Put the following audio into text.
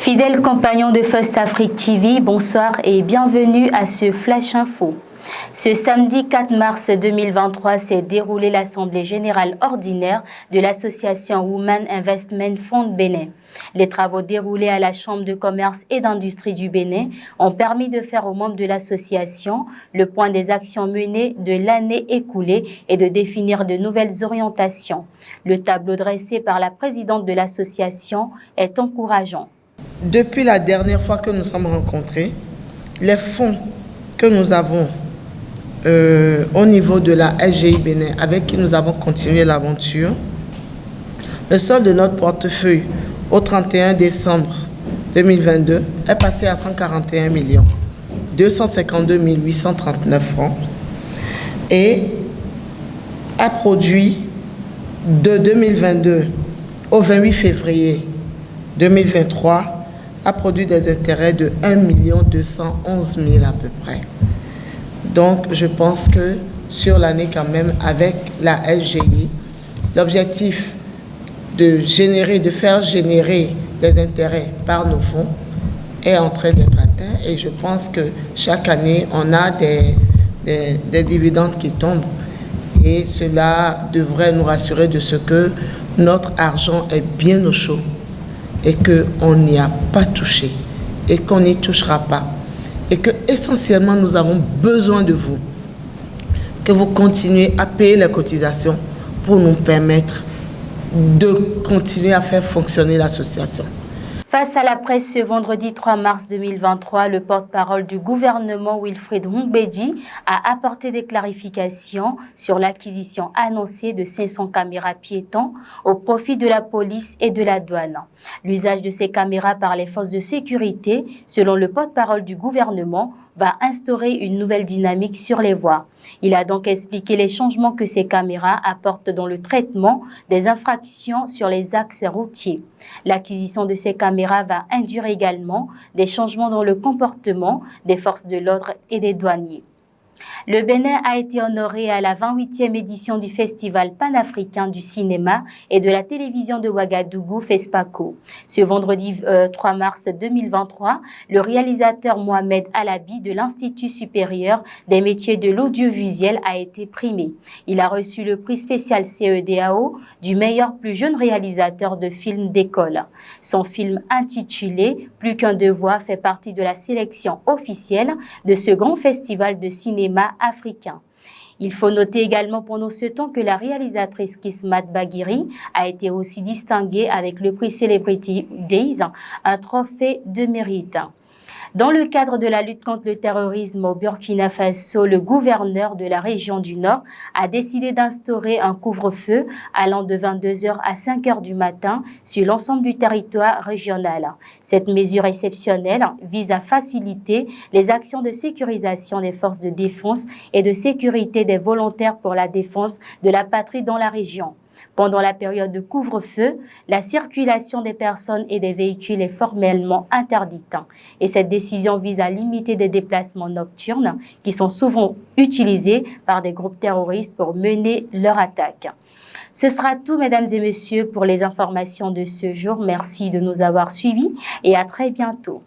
Fidèles compagnons de First Afrique TV, bonsoir et bienvenue à ce Flash Info. Ce samedi 4 mars 2023 s'est déroulée l'Assemblée générale ordinaire de l'association Women Investment Fund Bénin. Les travaux déroulés à la Chambre de commerce et d'industrie du Bénin ont permis de faire aux membres de l'association le point des actions menées de l'année écoulée et de définir de nouvelles orientations. Le tableau dressé par la présidente de l'association est encourageant. Depuis la dernière fois que nous sommes rencontrés, les fonds que nous avons au niveau de la SGI Bénin, avec qui nous avons continué l'aventure, le solde de notre portefeuille au 31 décembre 2022 est passé à 141 252 839 francs et a produit de 2022 au 28 février 2023 a produit des intérêts de 1 211 000 à peu près. Donc, je pense que sur l'année quand même, avec la SGI, l'objectif de faire générer des intérêts par nos fonds est en train d'être atteint. Et je pense que chaque année, on a des dividendes qui tombent. Et cela devrait nous rassurer de ce que notre argent est bien au chaud et qu'on n'y a pas touché et qu'on n'y touchera pas. Et que essentiellement nous avons besoin de vous, que vous continuez à payer les cotisations pour nous permettre de continuer à faire fonctionner l'association. Face à la presse ce vendredi 3 mars 2023, le porte-parole du gouvernement Wilfred Mbedji a apporté des clarifications sur l'acquisition annoncée de 500 caméras piétons au profit de la police et de la douane. L'usage de ces caméras par les forces de sécurité, selon le porte-parole du gouvernement, va instaurer une nouvelle dynamique sur les voies. Il a donc expliqué les changements que ces caméras apportent dans le traitement des infractions sur les axes routiers. L'acquisition de ces caméras va induire également des changements dans le comportement des forces de l'ordre et des douaniers. Le Bénin a été honoré à la 28e édition du Festival panafricain du cinéma et de la télévision de Ouagadougou, FESPACO. Ce vendredi 3 mars 2023, le réalisateur Mohamed Alabi de l'Institut supérieur des métiers de l'audiovisuel a été primé. Il a reçu le prix spécial CEDAO du meilleur plus jeune réalisateur de films d'école. Son film intitulé « Plus qu'un devoir » fait partie de la sélection officielle de ce grand festival de cinéma africain. Il faut noter également pendant ce temps que la réalisatrice Kismat Baghiri a été aussi distinguée avec le prix Celebrity Days, un trophée de mérite. Dans le cadre de la lutte contre le terrorisme au Burkina Faso, le gouverneur de la région du Nord a décidé d'instaurer un couvre-feu allant de 22h à 5h du matin sur l'ensemble du territoire régional. Cette mesure exceptionnelle vise à faciliter les actions de sécurisation des forces de défense et de sécurité des volontaires pour la défense de la patrie dans la région. Pendant la période de couvre-feu, la circulation des personnes et des véhicules est formellement interdite. Et cette décision vise à limiter des déplacements nocturnes qui sont souvent utilisés par des groupes terroristes pour mener leur attaque. Ce sera tout, mesdames et messieurs, pour les informations de ce jour. Merci de nous avoir suivis et à très bientôt.